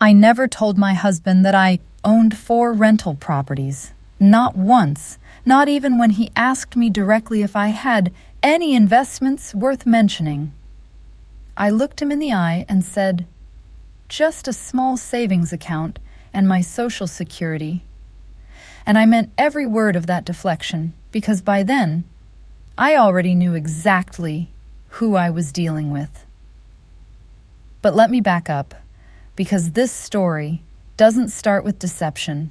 I never told my husband that I owned 4 rental properties. Not once, not even when he asked me directly if I had any investments worth mentioning. I looked him in the eye and said, "Just a small savings account and my Social Security." And I meant every word of that deflection, because by then, I already knew exactly who I was dealing with. But let me back up, because this story doesn't start with deception.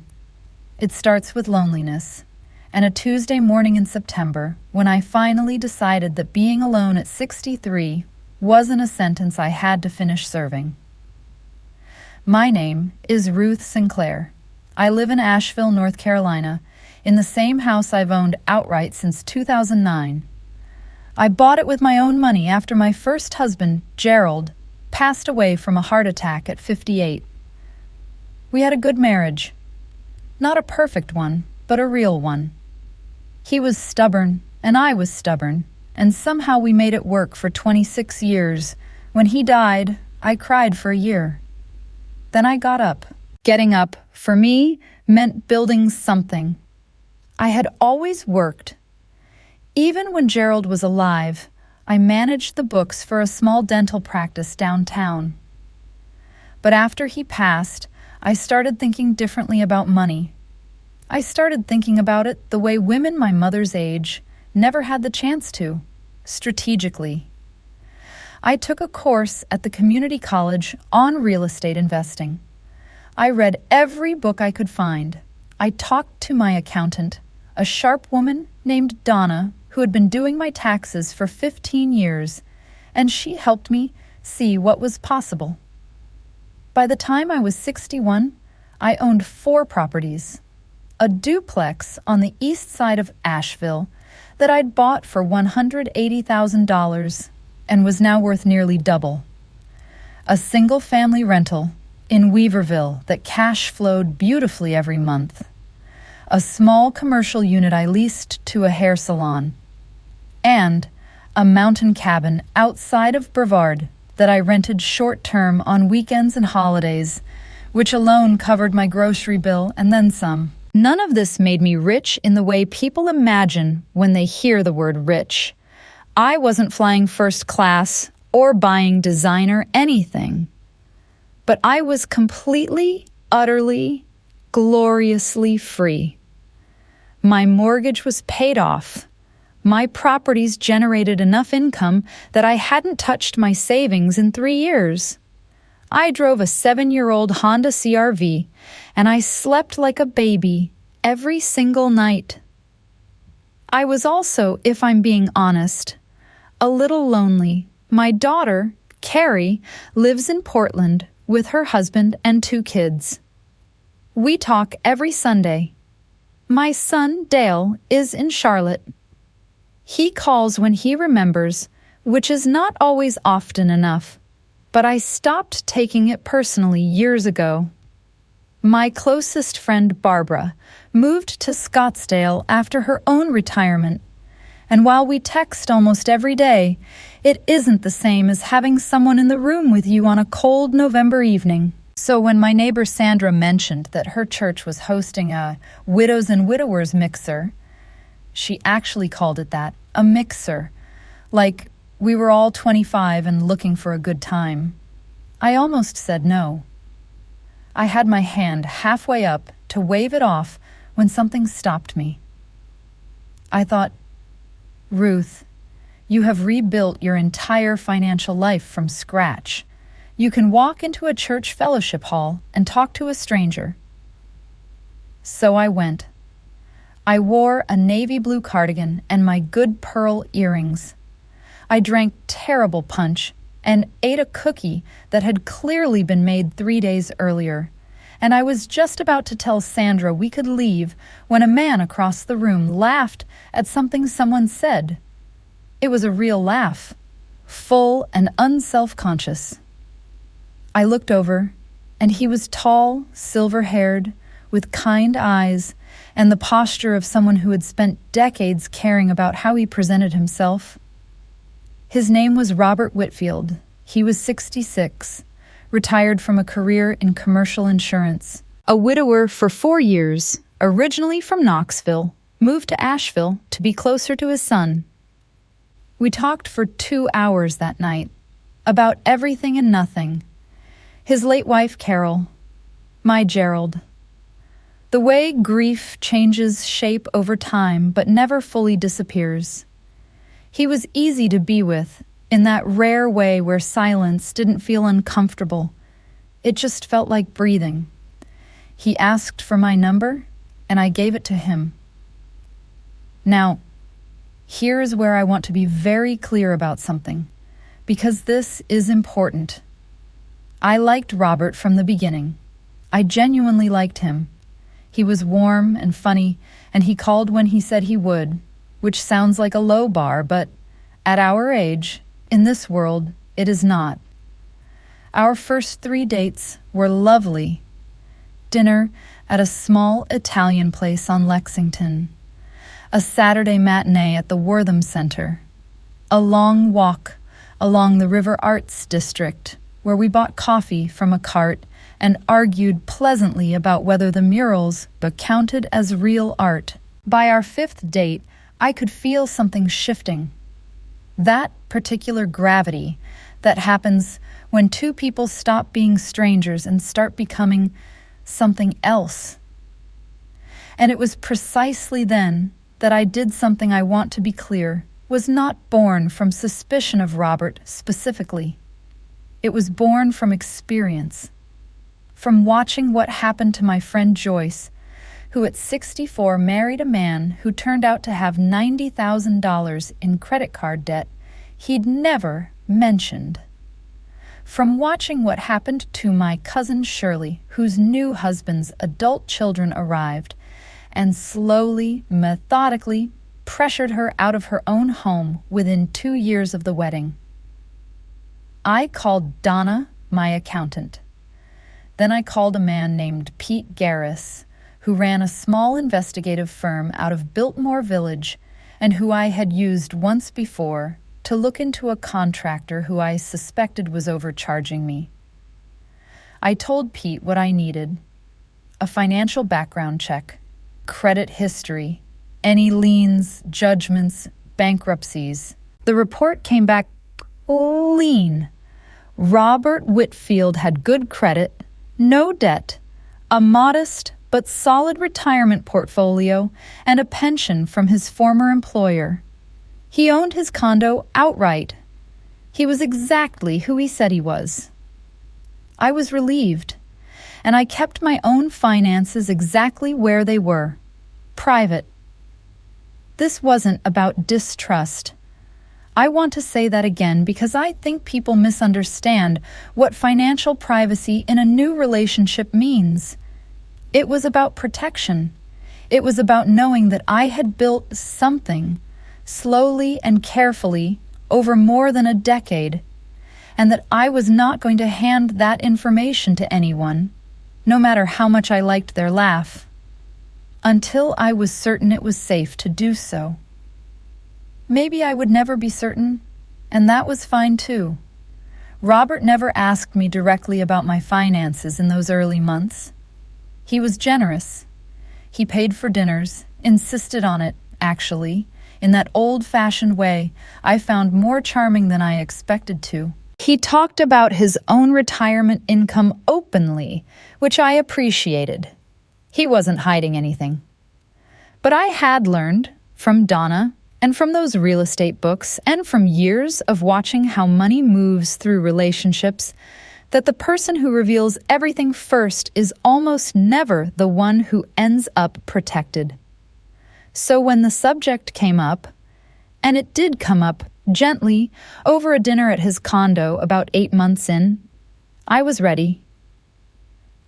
It starts with loneliness, and a Tuesday morning in September when I finally decided that being alone at 63 wasn't a sentence I had to finish serving. My name is Ruth Sinclair. I live in Asheville, North Carolina, in the same house I've owned outright since 2009. I bought it with my own money after my first husband, Gerald, passed away from a heart attack at 58. We had a good marriage. Not a perfect one, but a real one. He was stubborn, and I was stubborn, and somehow we made it work for 26 years. When he died, I cried for a year. Then I got up. Getting up, for me, meant building something. I had always worked. Even when Gerald was alive, I managed the books for a small dental practice downtown. But after he passed, I started thinking differently about money. I started thinking about it the way women my mother's age never had the chance to, strategically. I took a course at the community college on real estate investing. I read every book I could find. I talked to my accountant, a sharp woman named Donna, who had been doing my taxes for 15 years, and she helped me see what was possible. By the time I was 61, I owned 4 properties. A duplex on the east side of Asheville that I'd bought for $180,000 and was now worth nearly double. A single-family rental in Weaverville that cash flowed beautifully every month. A small commercial unit I leased to a hair salon. And a mountain cabin outside of Brevard that I rented short-term on weekends and holidays, which alone covered my grocery bill and then some. None of this made me rich in the way people imagine when they hear the word rich. I wasn't flying first class or buying designer anything. But I was completely, utterly, gloriously free. My mortgage was paid off. My properties generated enough income that I hadn't touched my savings in 3 years. I drove a 7-year-old Honda CR-V, and I slept like a baby every single night. I was also, if I'm being honest, a little lonely. My daughter, Carrie, lives in Portland with her husband and 2 kids. We talk every Sunday. My son, Dale, is in Charlotte. He calls when he remembers, which is not always often enough, but I stopped taking it personally years ago. My closest friend, Barbara, moved to Scottsdale after her own retirement, and while we text almost every day, it isn't the same as having someone in the room with you on a cold November evening. So when my neighbor Sandra mentioned that her church was hosting a widows and widowers mixer, she actually called it that, a mixer, like we were all 25 and looking for a good time. I almost said no. I had my hand halfway up to wave it off when something stopped me. I thought, Ruth, you have rebuilt your entire financial life from scratch. You can walk into a church fellowship hall and talk to a stranger. So I went. I wore a navy blue cardigan and my good pearl earrings. I drank terrible punch and ate a cookie that had clearly been made 3 days earlier. And I was just about to tell Sandra we could leave when a man across the room laughed at something someone said. It was a real laugh, full and unself-conscious. I looked over, and he was tall, silver-haired, with kind eyes, and the posture of someone who had spent decades caring about how he presented himself. His name was Robert Whitfield. He was 66, retired from a career in commercial insurance. A widower for 4 years, originally from Knoxville, moved to Asheville to be closer to his son. We talked for 2 hours that night, about everything and nothing. His late wife, Carol, my Gerald. The way grief changes shape over time but never fully disappears. He was easy to be with, in that rare way where silence didn't feel uncomfortable. It just felt like breathing. He asked for my number, and I gave it to him. Now, here's where I want to be very clear about something, because this is important. I liked Robert from the beginning. I genuinely liked him. He was warm and funny, and he called when he said he would, which sounds like a low bar, but at our age, in this world, it is not. Our first 3 dates were lovely. Dinner at a small Italian place on Lexington. A Saturday matinee at the Wortham Center. A long walk along the River Arts District, where we bought coffee from a cart and argued pleasantly about whether the murals counted as real art. By our 5th date, I could feel something shifting. That particular gravity that happens when 2 people stop being strangers and start becoming something else. And it was precisely then that I did something I want to be clear was not born from suspicion of Robert specifically. It was born from experience. From watching what happened to my friend Joyce, who at 64 married a man who turned out to have $90,000 in credit card debt he'd never mentioned. From watching what happened to my cousin Shirley, whose new husband's adult children arrived, and slowly, methodically pressured her out of her own home within 2 years of the wedding. I called Donna, my accountant. Then I called a man named Pete Garris, who ran a small investigative firm out of Biltmore Village and who I had used once before to look into a contractor who I suspected was overcharging me. I told Pete what I needed: a financial background check, credit history, any liens, judgments, bankruptcies. The report came back clean. Robert Whitfield had good credit, no debt, a modest but solid retirement portfolio, and a pension from his former employer. He owned his condo outright. He was exactly who he said he was. I was relieved, and I kept my own finances exactly where they were, private. This wasn't about distrust. I want to say that again because I think people misunderstand what financial privacy in a new relationship means. It was about protection. It was about knowing that I had built something, slowly and carefully, over more than a decade, and that I was not going to hand that information to anyone, no matter how much I liked their laugh, until I was certain it was safe to do so. Maybe I would never be certain, and that was fine too. Robert never asked me directly about my finances in those early months. He was generous. He paid for dinners, insisted on it, actually, in that old-fashioned way I found more charming than I expected to. He talked about his own retirement income openly, which I appreciated. He wasn't hiding anything. But I had learned, from Donna, and from those real estate books, and from years of watching how money moves through relationships, that the person who reveals everything first is almost never the one who ends up protected. So when the subject came up, and it did come up gently over a dinner at his condo about 8 months in, I was ready.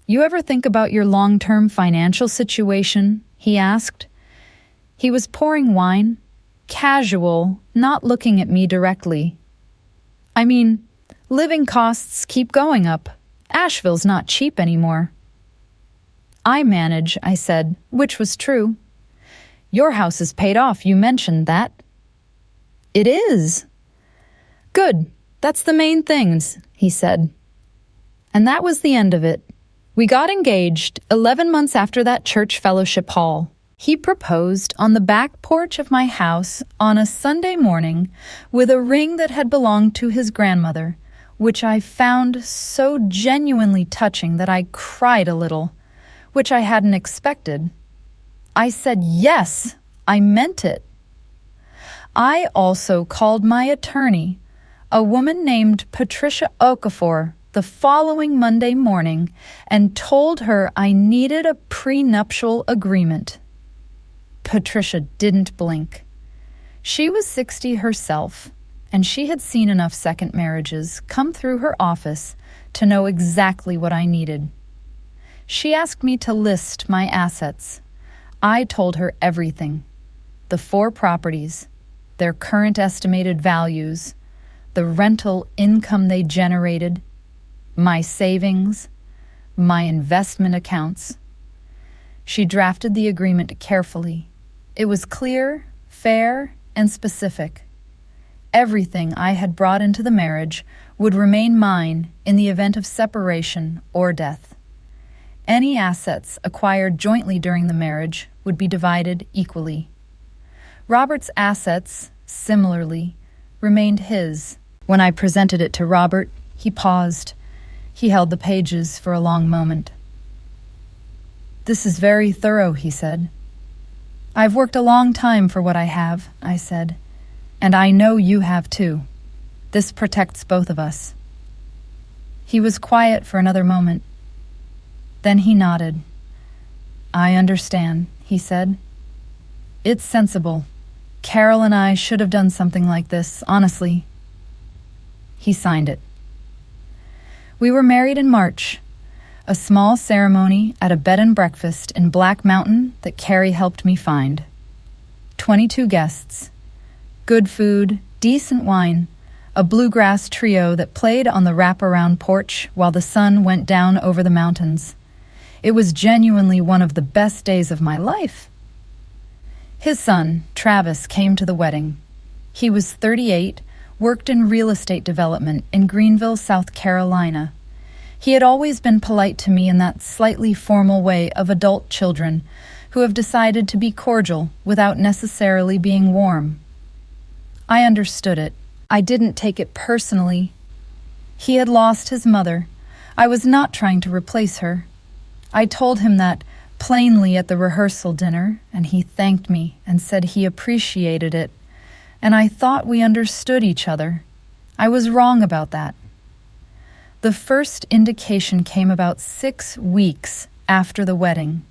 "You ever think about your long-term financial situation?" he asked. He was pouring wine, casual, not looking at me directly. "I mean, living costs keep going up. Asheville's not cheap anymore." "I manage," I said, which was true. "Your house is paid off, you mentioned that." "It is." "Good, that's the main things," he said. And that was the end of it. We got engaged 11 months after that church fellowship hall. He proposed on the back porch of my house on a Sunday morning with a ring that had belonged to his grandmother, which I found so genuinely touching that I cried a little, which I hadn't expected. I said yes, I meant it. I also called my attorney, a woman named Patricia Okafor, the following Monday morning and told her I needed a prenuptial agreement. Patricia didn't blink. She was 60 herself, and she had seen enough second marriages come through her office to know exactly what I needed. She asked me to list my assets. I told her everything: the 4 properties, their current estimated values, the rental income they generated, my savings, my investment accounts. She drafted the agreement carefully. It was clear, fair, and specific. Everything I had brought into the marriage would remain mine in the event of separation or death. Any assets acquired jointly during the marriage would be divided equally. Robert's assets, similarly, remained his. When I presented it to Robert, he paused. He held the pages for a long moment. "This is very thorough," he said. "I've worked a long time for what I have," I said, "and I know you have too. This protects both of us." He was quiet for another moment. Then he nodded. "I understand," he said. "It's sensible. Carol and I should have done something like this, honestly." He signed it. We were married in March, a small ceremony at a bed and breakfast in Black Mountain that Carrie helped me find. 22 guests, good food, decent wine, a bluegrass trio that played on the wraparound porch while the sun went down over the mountains. It was genuinely one of the best days of my life. His son, Travis, came to the wedding. He was 38, worked in real estate development in Greenville, South Carolina. He had always been polite to me in that slightly formal way of adult children who have decided to be cordial without necessarily being warm. I understood it. I didn't take it personally. He had lost his mother. I was not trying to replace her. I told him that plainly at the rehearsal dinner, and he thanked me and said he appreciated it, and I thought we understood each other. I was wrong about that. The first indication came about 6 weeks after the wedding.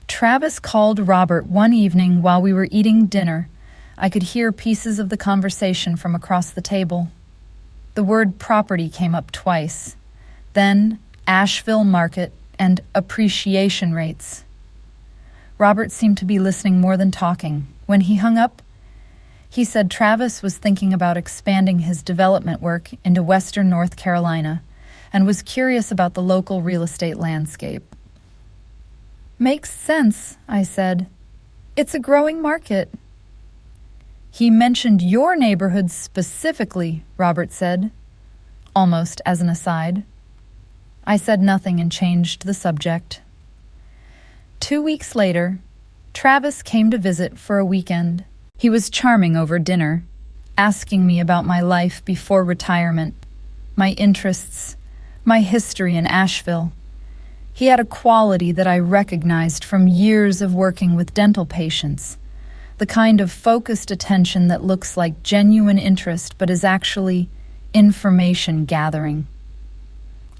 Travis called Robert one evening while we were eating dinner. I could hear pieces of the conversation from across the table. The word property came up twice, then Asheville market and appreciation rates. Robert seemed to be listening more than talking. When he hung up, he said Travis was thinking about expanding his development work into western North Carolina and was curious about the local real estate landscape. "Makes sense," I said. "It's a growing market." "He mentioned your neighborhood specifically," Robert said, almost as an aside. I said nothing and changed the subject. 2 weeks later, Travis came to visit for a weekend. He was charming over dinner, asking me about my life before retirement, my interests, my history in Asheville. He had a quality that I recognized from years of working with dental patients, the kind of focused attention that looks like genuine interest but is actually information gathering.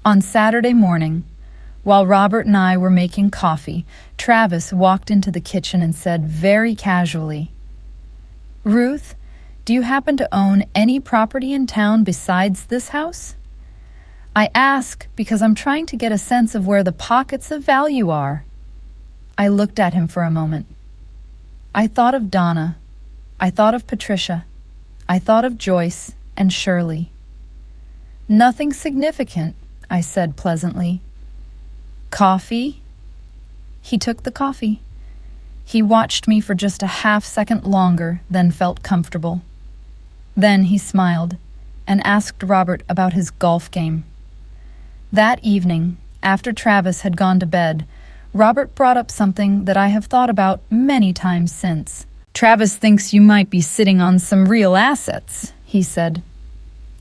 On Saturday morning, while Robert and I were making coffee, Travis walked into the kitchen and said very casually, "Ruth, do you happen to own any property in town besides this house?" I ask because I'm trying to get a sense of where the pockets of value are. I looked at him for a moment. I thought of Donna. I thought of Patricia. I thought of Joyce and Shirley. "Nothing significant," I said pleasantly. "Coffee?" He took the coffee. He watched me for just a half-second longer, then felt comfortable. Then he smiled and asked Robert about his golf game. That evening, after Travis had gone to bed, Robert brought up something that I have thought about many times since. "Travis thinks you might be sitting on some real assets," he said.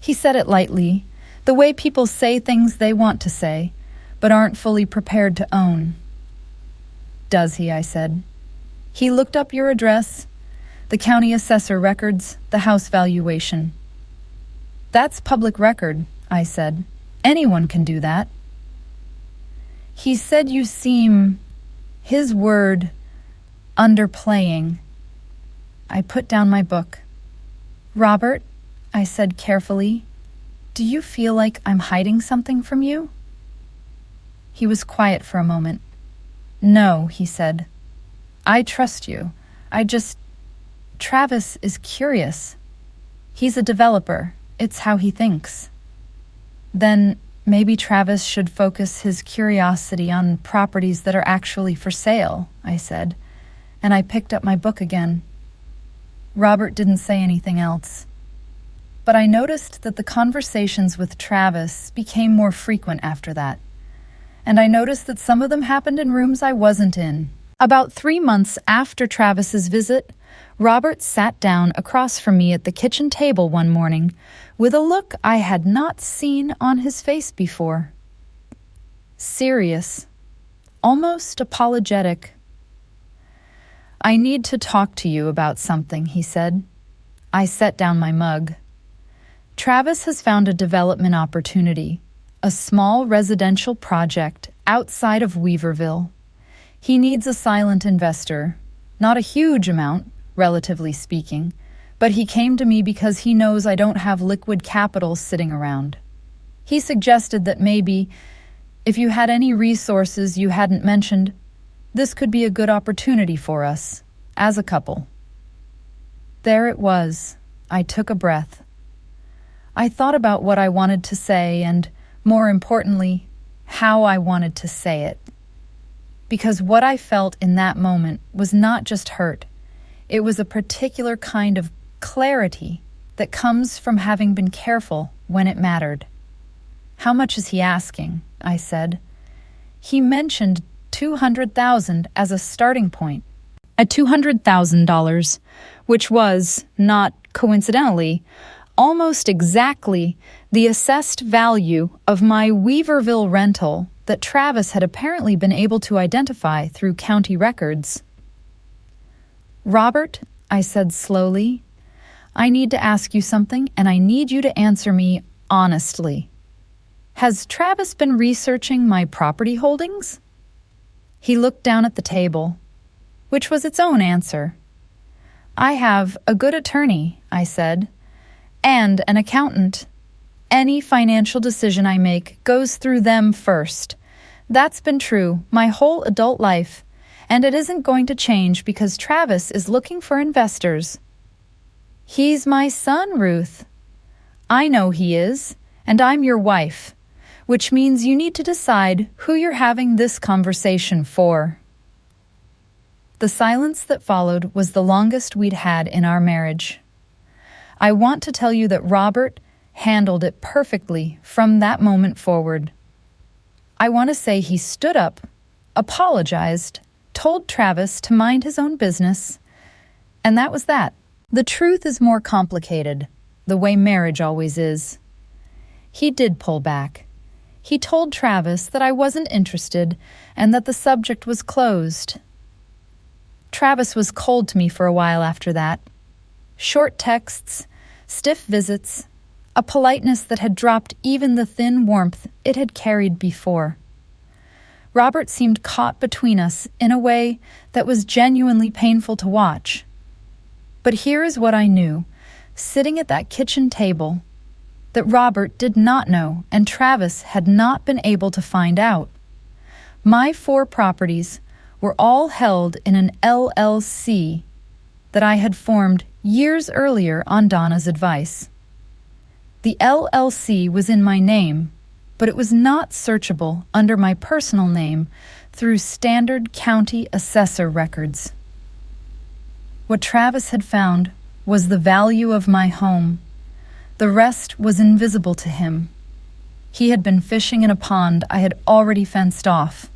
He said it lightly, the way people say things they want to say, but aren't fully prepared to own. "Does he?" I said. "He looked up your address, the county assessor records, the house valuation." "That's public record," I said. "Anyone can do that." "He said you seem," his word, "underplaying." I put down my book. "Robert," I said carefully, "do you feel like I'm hiding something from you?" He was quiet for a moment. "No," he said. "I trust you. Travis is curious. He's a developer. It's how he thinks." "Then maybe Travis should focus his curiosity on properties that are actually for sale," I said, and I picked up my book again. Robert didn't say anything else. But I noticed that the conversations with Travis became more frequent after that. And I noticed that some of them happened in rooms I wasn't in. About 3 months after Travis's visit, Robert sat down across from me at the kitchen table one morning with a look I had not seen on his face before. Serious, almost apologetic. "I need to talk to you about something," he said. I set down my mug. "Travis has found a development opportunity, a small residential project outside of Weaverville. He needs a silent investor, not a huge amount, relatively speaking, but he came to me because he knows I don't have liquid capital sitting around. He suggested that maybe, if you had any resources you hadn't mentioned, this could be a good opportunity for us, as a couple." There it was. I took a breath. I thought about what I wanted to say and, more importantly, how I wanted to say it. Because what I felt in that moment was not just hurt. It was a particular kind of clarity that comes from having been careful when it mattered. "How much is he asking?" I said. He mentioned $200,000 as a starting point. At $200,000, which was, not coincidentally, almost exactly the assessed value of my Weaverville rental that Travis had apparently been able to identify through county records. "Robert," I said slowly, "I need to ask you something, and I need you to answer me honestly. Has Travis been researching my property holdings?" He looked down at the table, which was its own answer. "I have a good attorney," I said, "and an accountant. Any financial decision I make goes through them first. That's been true my whole adult life, and it isn't going to change because Travis is looking for investors." "He's my son, Ruth." "I know he is, and I'm your wife, which means you need to decide who you're having this conversation for." The silence that followed was the longest we'd had in our marriage. I want to tell you that Robert handled it perfectly from that moment forward. I want to say he stood up, apologized, told Travis to mind his own business, and that was that. The truth is more complicated, the way marriage always is. He did pull back. He told Travis that I wasn't interested and that the subject was closed. Travis was cold to me for a while after that. Short texts, stiff visits, a politeness that had dropped even the thin warmth it had carried before. Robert seemed caught between us in a way that was genuinely painful to watch. But here is what I knew, sitting at that kitchen table, that Robert did not know and Travis had not been able to find out. My 4 properties were all held in an LLC that I had formed years earlier on Donna's advice. The LLC was in my name, but it was not searchable under my personal name through standard county assessor records. What Travis had found was the value of my home. The rest was invisible to him. He had been fishing in a pond I had already fenced off.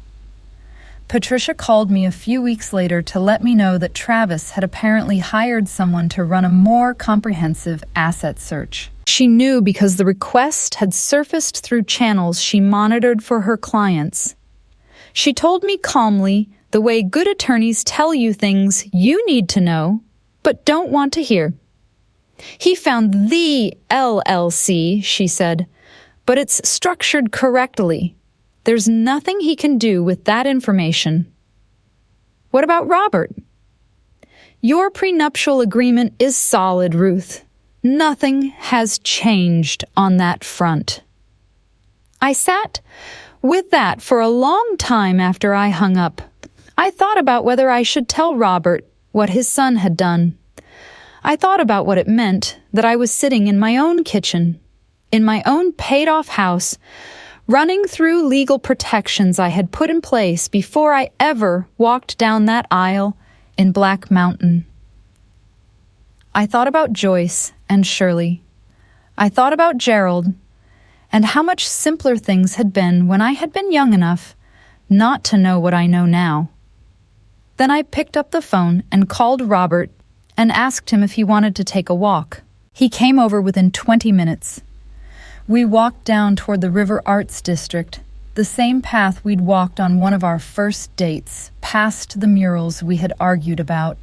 Patricia called me a few weeks later to let me know that Travis had apparently hired someone to run a more comprehensive asset search. She knew because the request had surfaced through channels she monitored for her clients. She told me calmly, the way good attorneys tell you things you need to know, but don't want to hear. He found the LLC, she said, but it's structured correctly. There's nothing he can do with that information. What about Robert? Your prenuptial agreement is solid, Ruth. Nothing has changed on that front. I sat with that for a long time after I hung up. I thought about whether I should tell Robert what his son had done. I thought about what it meant that I was sitting in my own kitchen, in my own paid-off house, running through legal protections I had put in place before I ever walked down that aisle in Black Mountain. I thought about Joyce and Shirley. I thought about Gerald and how much simpler things had been when I had been young enough not to know what I know now. Then I picked up the phone and called Robert and asked him if he wanted to take a walk. He came over within 20 minutes. We walked down toward the River Arts District, the same path we'd walked on one of our first dates, past the murals we had argued about.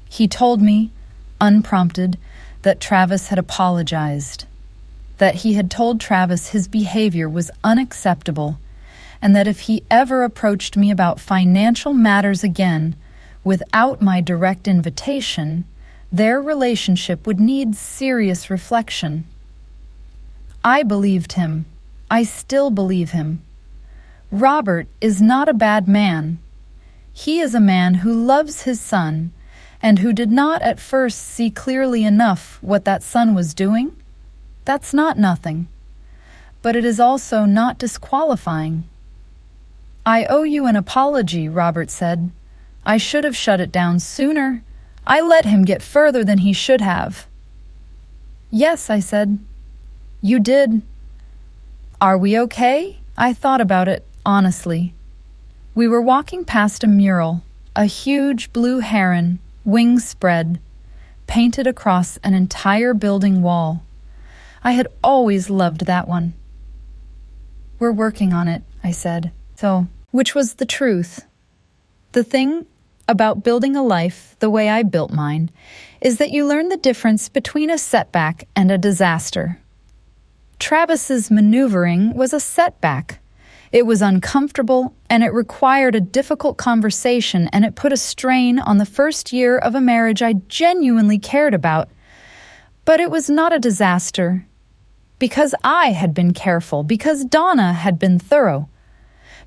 He told me, unprompted, that Travis had apologized, that he had told Travis his behavior was unacceptable, and that if he ever approached me about financial matters again, without my direct invitation, their relationship would need serious reflection. I believed him. I still believe him. Robert is not a bad man. He is a man who loves his son and who did not at first see clearly enough what that son was doing. That's not nothing. But it is also not disqualifying. I owe you an apology, Robert said. I should have shut it down sooner. I let him get further than he should have. Yes, I said. You did. Are we okay? I thought about it, honestly. We were walking past a mural, a huge blue heron, wings spread, painted across an entire building wall. I had always loved that one. We're working on it, I said. So, which was the truth. The thing about building a life the way I built mine is that you learn the difference between a setback and a disaster. Travis's maneuvering was a setback. It was uncomfortable, and it required a difficult conversation, and it put a strain on the first year of a marriage I genuinely cared about. But it was not a disaster, because I had been careful, because Donna had been thorough,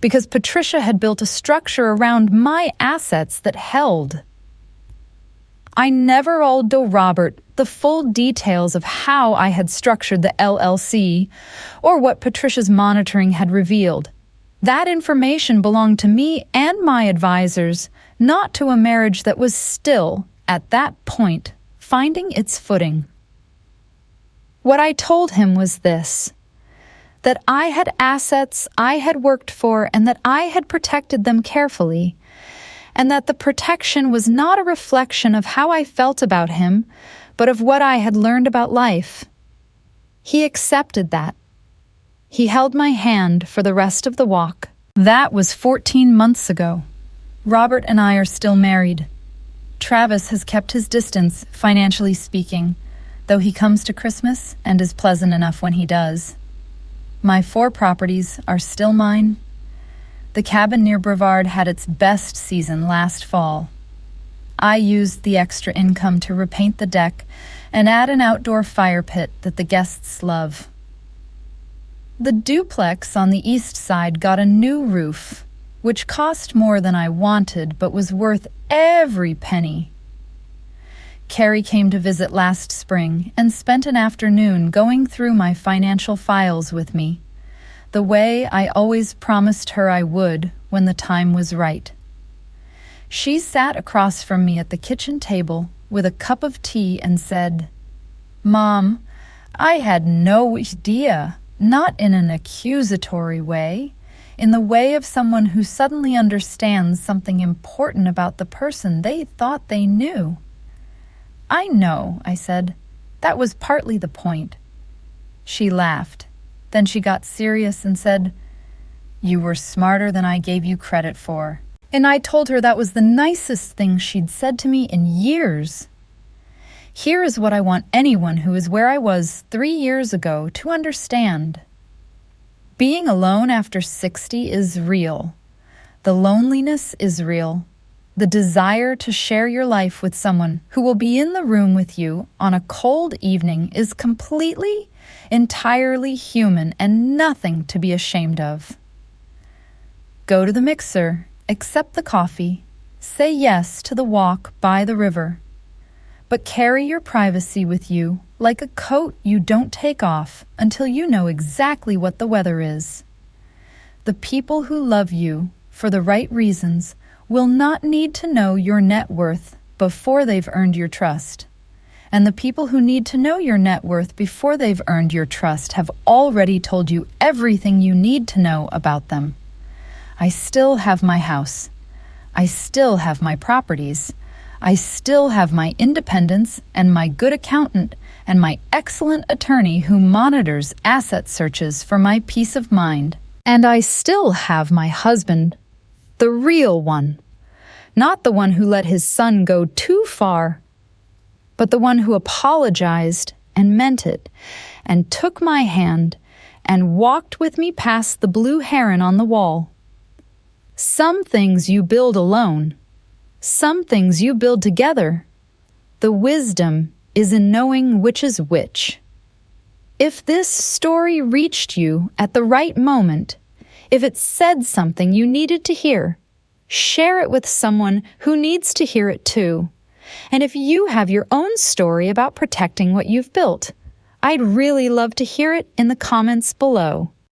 because Patricia had built a structure around my assets that held. I never told Robert the full details of how I had structured the LLC or what Patricia's monitoring had revealed. That information belonged to me and my advisors, not to a marriage that was still, at that point, finding its footing. What I told him was this: that I had assets I had worked for and that I had protected them carefully, and that the protection was not a reflection of how I felt about him, but of what I had learned about life. He accepted that. He held my hand for the rest of the walk. That was 14 months ago. Robert and I are still married. Travis has kept his distance, financially speaking, though he comes to Christmas and is pleasant enough when he does. My 4 properties are still mine. The cabin near Brevard had its best season last fall. I used the extra income to repaint the deck and add an outdoor fire pit that the guests love. The duplex on the east side got a new roof, which cost more than I wanted but was worth every penny. Carrie came to visit last spring and spent an afternoon going through my financial files with me, the way I always promised her I would when the time was right. She sat across from me at the kitchen table with a cup of tea and said, "Mom, I had no idea not in an accusatory way, in the way of someone who suddenly understands something important about the person they thought they knew. "I know," I said. "That was partly the point." She laughed. Then she got serious and said, "You were smarter than I gave you credit for." And I told her that was the nicest thing she'd said to me in years. Here is what I want anyone who is where I was 3 years ago to understand. Being alone after 60 is real. The loneliness is real. The desire to share your life with someone who will be in the room with you on a cold evening is completely, entirely human and nothing to be ashamed of. Go to the mixer, accept the coffee, say yes to the walk by the river. But carry your privacy with you like a coat you don't take off until you know exactly what the weather is. The people who love you for the right reasons will not need to know your net worth before they've earned your trust. And the people who need to know your net worth before they've earned your trust have already told you everything you need to know about them. I still have my house. I still have my properties. I still have my independence and my good accountant and my excellent attorney who monitors asset searches for my peace of mind. And I still have my husband, the real one, not the one who let his son go too far, but the one who apologized and meant it and took my hand and walked with me past the blue heron on the wall. Some things you build alone. Some things you build together. The wisdom is in knowing which is which. If this story reached you at the right moment, if it said something you needed to hear, share it with someone who needs to hear it too. And if you have your own story about protecting what you've built, I'd really love to hear it in the comments below.